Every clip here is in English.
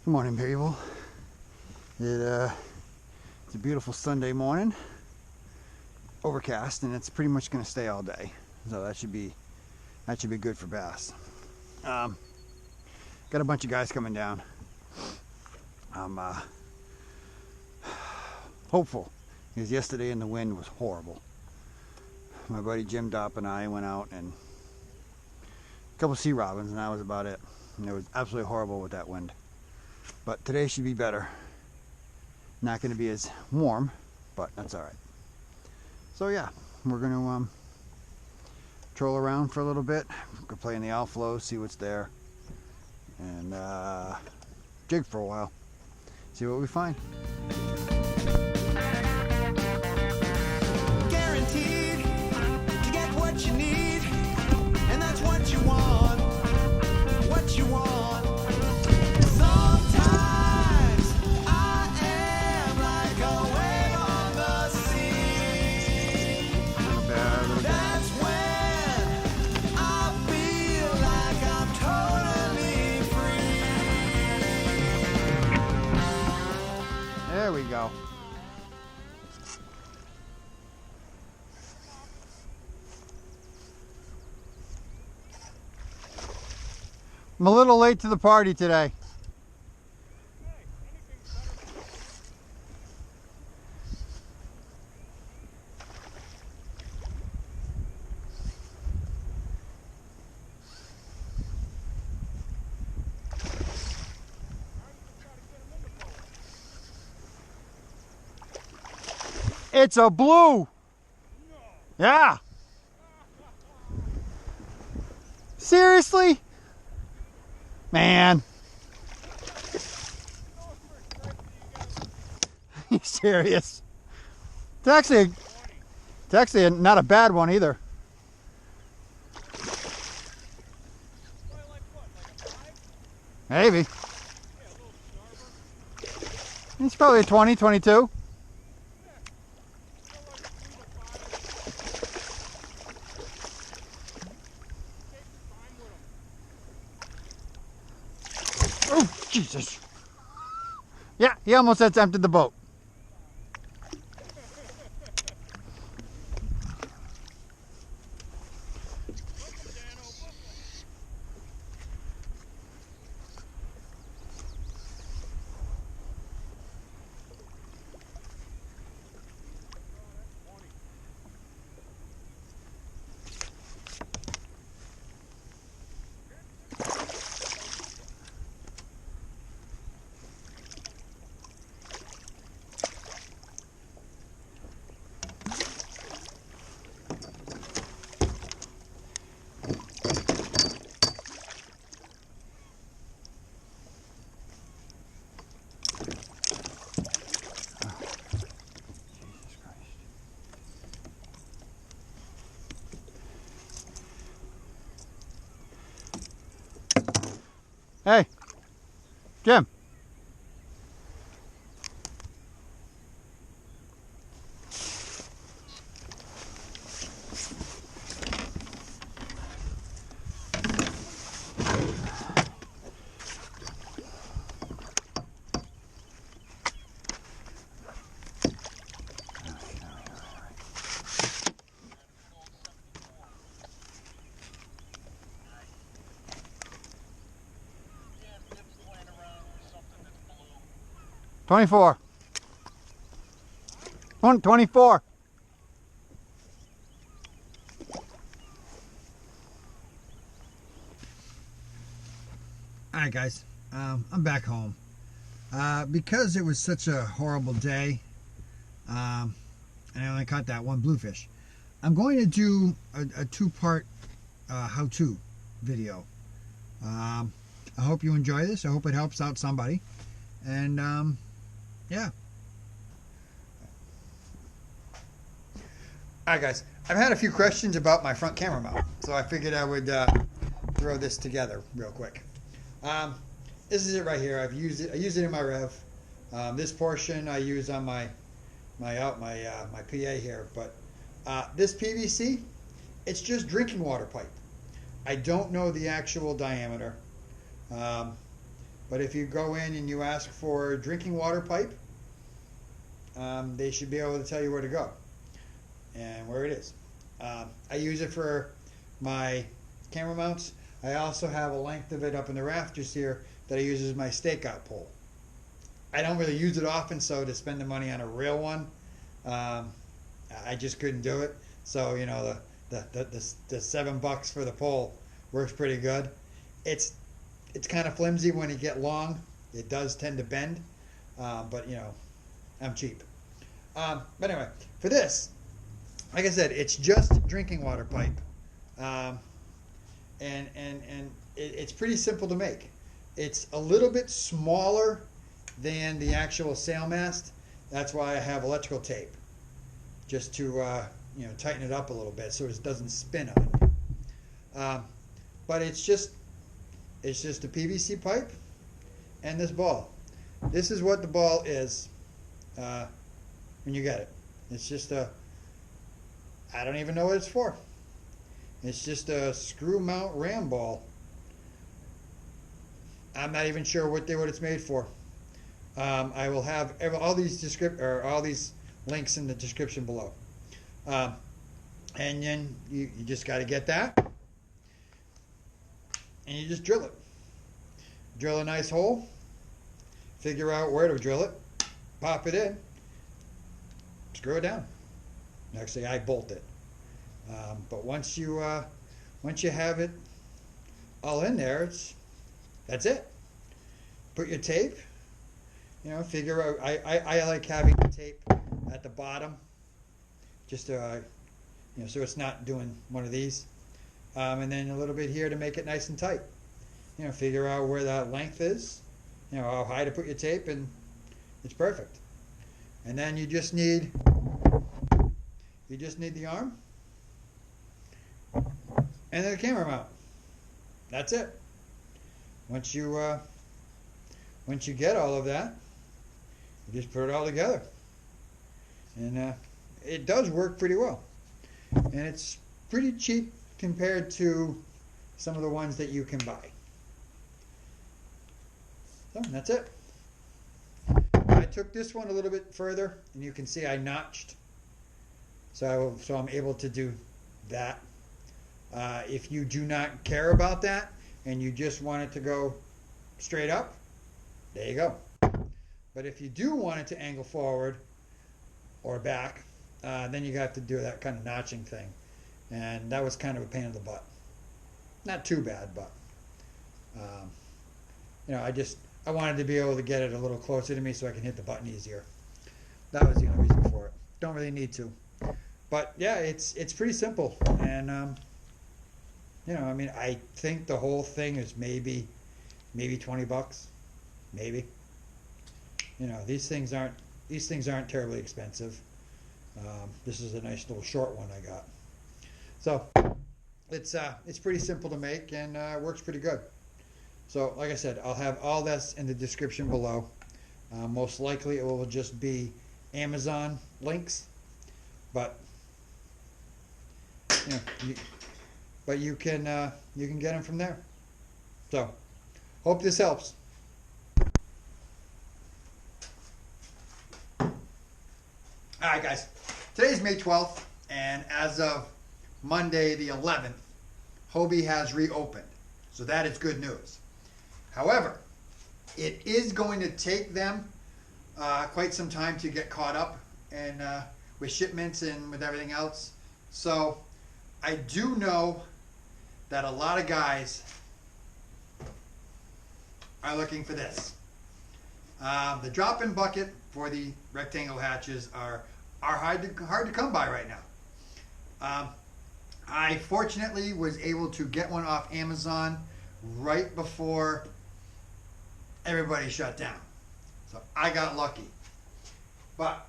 Good morning, people. It's a beautiful Sunday morning, overcast, and it's pretty much going to stay all day. So that should be good for bass. Got a bunch of guys coming down. I'm hopeful, because yesterday the wind was horrible. My buddy Jim Dopp and I went out and a couple sea robins, and that was about it. And it was absolutely horrible with that wind. But today should be better. Not going to be as warm, but that's all right. So yeah, we're going to troll around for a little bit. Go play in the outflow, see what's there, and jig for a while. See what we find. Guaranteed to get what you need, and that's what you want. What you want. Sometimes I am like a wave on the sea. That's when I feel like I'm totally free. There we go. I'm a little late to the party today. It's a blue. Yeah. Seriously? Man. You serious? It's actually not a bad one either. Maybe. It's probably a 20, 22. Oh, Jesus. Yeah, he almost had emptied the boat. Hey, Jim. $24. 124. All right, guys. I'm back home. Because it was such a horrible day, and I only caught that one bluefish, I'm going to do a two-part how-to video. I hope you enjoy this. I hope it helps out somebody. And yeah. Alright, guys, I've had a few questions about my front camera mount, so I figured I would throw this together real quick. This is it right here. I use it in my rev. This portion I use on my PA here, but this PVC, it's just drinking water pipe. I don't know the actual diameter. But if you go in and you ask for a drinking water pipe, they should be able to tell you where to go and where it is. I use it for my camera mounts. I also have a length of it up in the rafters here that I use as my stakeout pole. I don't really use it often, so to spend the money on a real one, I just couldn't do it. So you know, the $7 for the pole works pretty good. It's kind of flimsy when you get long. It does tend to bend, but you know, I'm cheap. But anyway, for this, like I said, it's just drinking water pipe, and it's pretty simple to make. It's a little bit smaller than the actual sail mast. That's why I have electrical tape, just to you know, tighten it up a little bit so it doesn't spin on you. But it's just a PVC pipe and this ball. This is what the ball is when you get it. It's just I don't even know what it's for. It's just a screw mount ram ball. I'm not even sure what it's made for. I will have all these links in the description below. And then you just got to get that, and you just drill it. Drill a nice hole. Figure out where to drill it. Pop it in. Screw it down. Actually, I bolt it. But once you have it all in there, that's it. Put your tape. You know, figure out. I like having the tape at the bottom, just to you know, so it's not doing one of these, and then a little bit here to make it nice and tight. You know, figure out where that length is. You know, how high to put your tape, and it's perfect. And then you just need the arm and then the camera mount. That's it. Once you get all of that, you just put it all together, and it does work pretty well, and it's pretty cheap compared to some of the ones that you can buy. So that's it. I took this one a little bit further, and you can see I notched, so I'm able to do that. If you do not care about that and you just want it to go straight up, there you go. But if you do want it to angle forward or back, then you have to do that kind of notching thing, and that was kind of a pain in the butt. Not too bad, but you know, I wanted to be able to get it a little closer to me so I can hit the button easier. That was the only reason for it. Don't really need to, but yeah, it's pretty simple, and you know, I mean, I think the whole thing is maybe $20, maybe. You know, these things aren't terribly expensive. This is a nice little short one I got. So it's pretty simple to make, and works pretty good. So like I said, I'll have all this in the description below. Most likely it will just be Amazon links, but you know, you can get them from there. So hope this helps. Alright guys, today's May 12th, and as of Monday the 11th, Hobie has reopened. So that is good news. However, it is going to take them quite some time to get caught up and with shipments and with everything else. So I do know that a lot of guys are looking for this. The drop-in bucket for the rectangle hatches are hard to come by right now. I fortunately was able to get one off Amazon right before everybody shut down, so I got lucky. But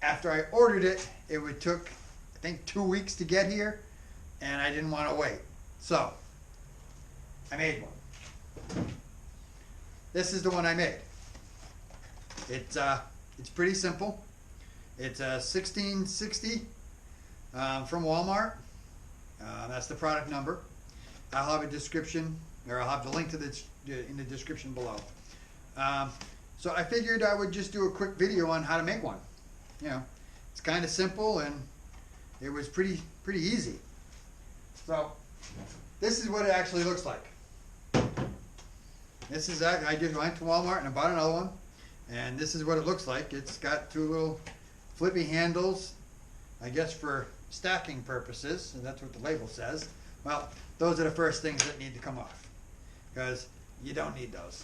after I ordered it, it took I think 2 weeks to get here, and I didn't want to wait, so I made one. This is the one I made. It's pretty simple. It's a 1660 from Walmart. That's the product number. I'll have a description, or I'll have the link to the in the description below. So I figured I would just do a quick video on how to make one. You know, it's kind of simple and it was pretty easy. So this is what it actually looks like. This is I went to Walmart and I bought another one, and this is what it looks like. It's got two little flippy handles, I guess for stacking purposes, and that's what the label says. Well, those are the first things that need to come off, because you don't need those.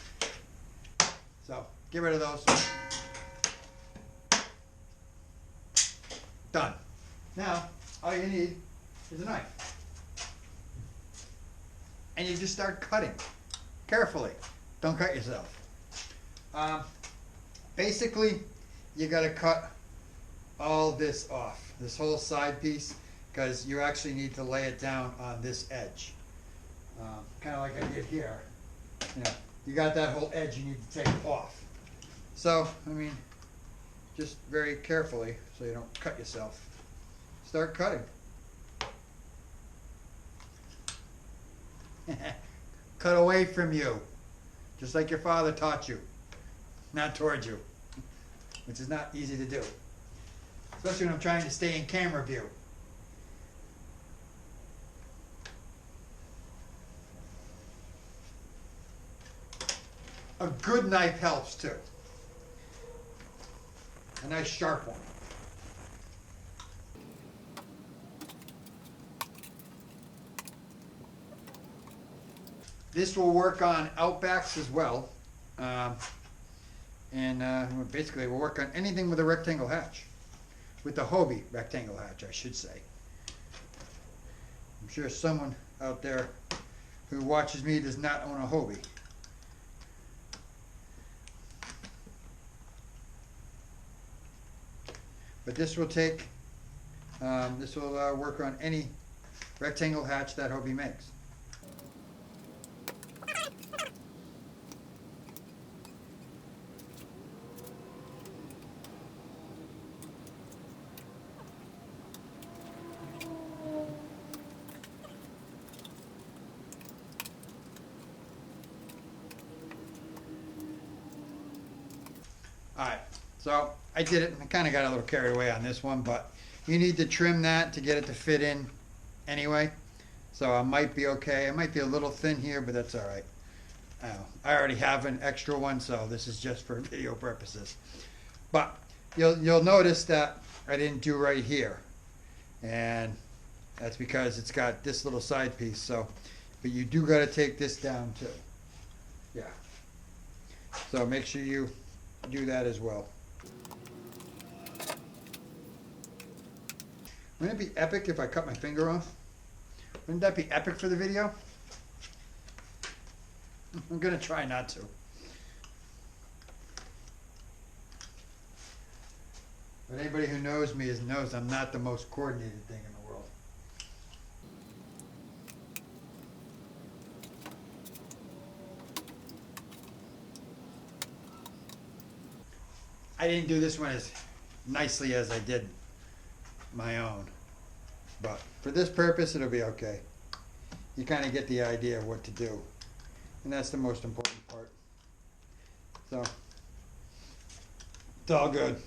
So get rid of those. Done. Now all you need is a knife, and you just start cutting carefully. Don't cut yourself. Basically, you got to cut all this off, this whole side piece, because you actually need to lay it down on this edge, kind of like I did here. You know, you got that whole edge you need to take off. So, I mean, just very carefully so you don't cut yourself. Start cutting. Cut away from you, just like your father taught you, not towards you, which is not easy to do, especially when I'm trying to stay in camera view. A good knife helps too. A nice sharp one. This will work on outbacks as well. Basically we'll work on anything with a rectangle hatch. With the Hobie rectangle hatch, I should say. I'm sure someone out there who watches me does not own a Hobie. But this will work on any rectangle hatch that Hobie makes. Alright, so I did it. I kind of got a little carried away on this one, but you need to trim that to get it to fit in anyway. So I might be okay. I might be a little thin here, but that's alright. I already have an extra one, so this is just for video purposes. But you'll notice that I didn't do right here. And that's because it's got this little side piece. So, but you do got to take this down too. Yeah. So make sure you do that as well. Wouldn't it be epic if I cut my finger off? Wouldn't that be epic for the video? I'm gonna try not to. But anybody who knows me knows I'm not the most coordinated thing in the world. I didn't do this one as nicely as I did my own, but for this purpose it'll be okay. You kind of get the idea of what to do, and that's the most important part. So it's all good.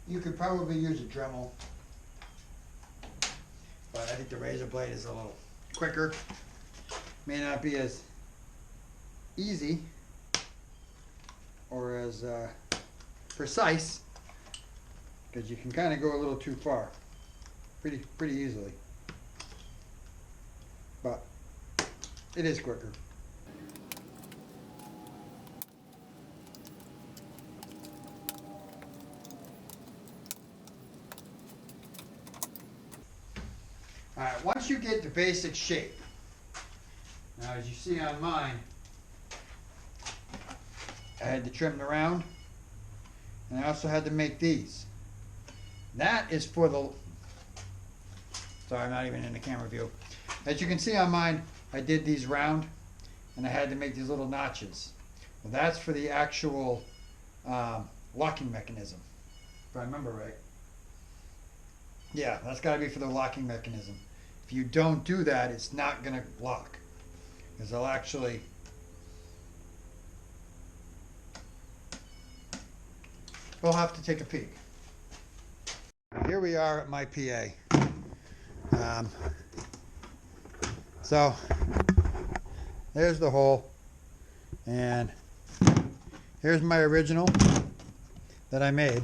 You could probably use a Dremel, but I think the razor blade is a little quicker. May not be as easy or as precise, because you can kind of go a little too far pretty easily, but it is quicker. Alright, once you get the basic shape, now as you see on mine, I had to trim the round, and I also had to make these. That is for the, sorry, I'm not even in the camera view. As you can see on mine, I did these round, and I had to make these little notches. Well, that's for the actual locking mechanism, if I remember right. Yeah, that's got to be for the locking mechanism. If you don't do that, it's not going to lock. Because they'll actually... We'll have to take a peek. Here we are at my PA. So, there's the hole. And here's my original that I made.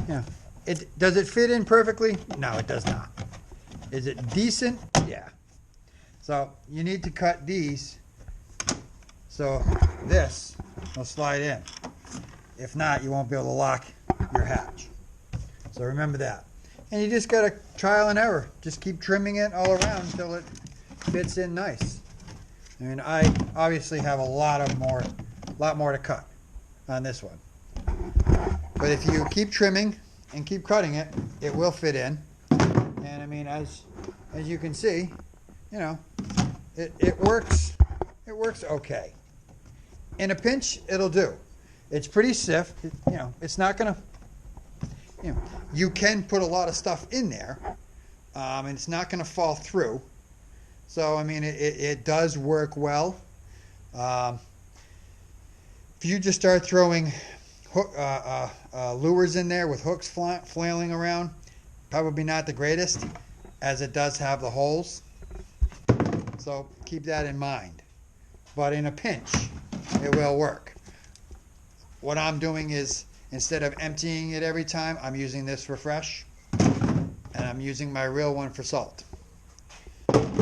Yeah. Does it fit in perfectly? No, it does not. Is it decent? Yeah. So you need to cut these so this will slide in. If not, you won't be able to lock your hatch. So remember that. And you just got to trial and error. Just keep trimming it all around until it fits in nice. I mean, I obviously have a lot more to cut on this one. But if you keep trimming and keep cutting it, it will fit in. And I mean, as you can see, you know, it works. It works okay. In a pinch, it'll do. It's pretty stiff. You know, it's not gonna. You know, you can put a lot of stuff in there, and it's not gonna fall through. So I mean, it does work well. If you just start throwing lures in there with hooks flailing around, probably not the greatest, as it does have the holes. So keep that in mind. But in a pinch, it will work. What I'm doing is, instead of emptying it every time, I'm using this for fresh, and I'm using my real one for salt.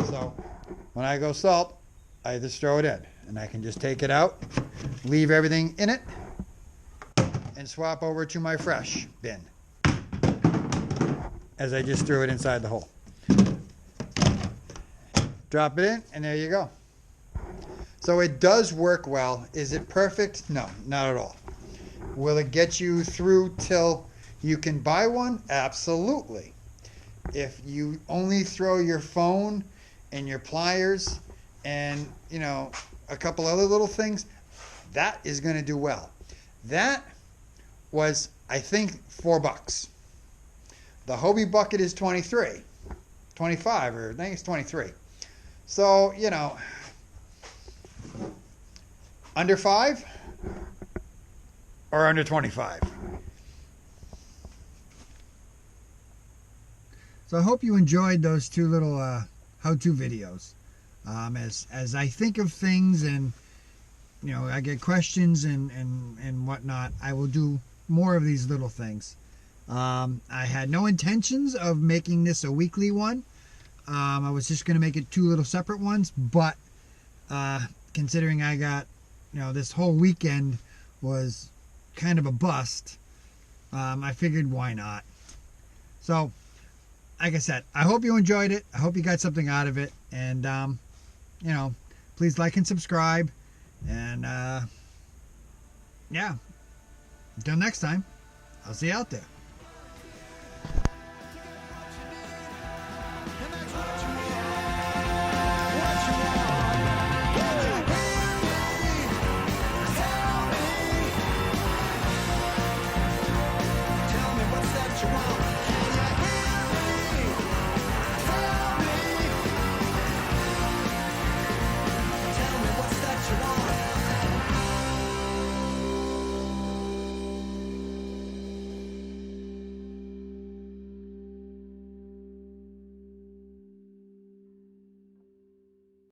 So when I go salt, I just throw it in, and I can just take it out, leave everything in it, and swap over to my fresh bin, as I just threw it inside the hole. Drop it in, and there you go. So it does work well. Is it perfect? No, not at all. Will it get you through till you can buy one? Absolutely. If you only throw your phone and your pliers and, you know, a couple other little things, that is going to do well. That was, I think, $4. The Hobie bucket is 25, or I think it's 23. So, you know, under 5 or under 25. So I hope you enjoyed those two little how-to videos. As I think of things and, you know, I get questions and whatnot, I will do more of these little things. I had no intentions of making this a weekly one. I was just going to make it two little separate ones, but considering I got, you know, this whole weekend was kind of a bust, I figured why not. So, like I said, I hope you enjoyed it. I hope you got something out of it. And, you know, please like and subscribe. And, yeah, until next time, I'll see you out there.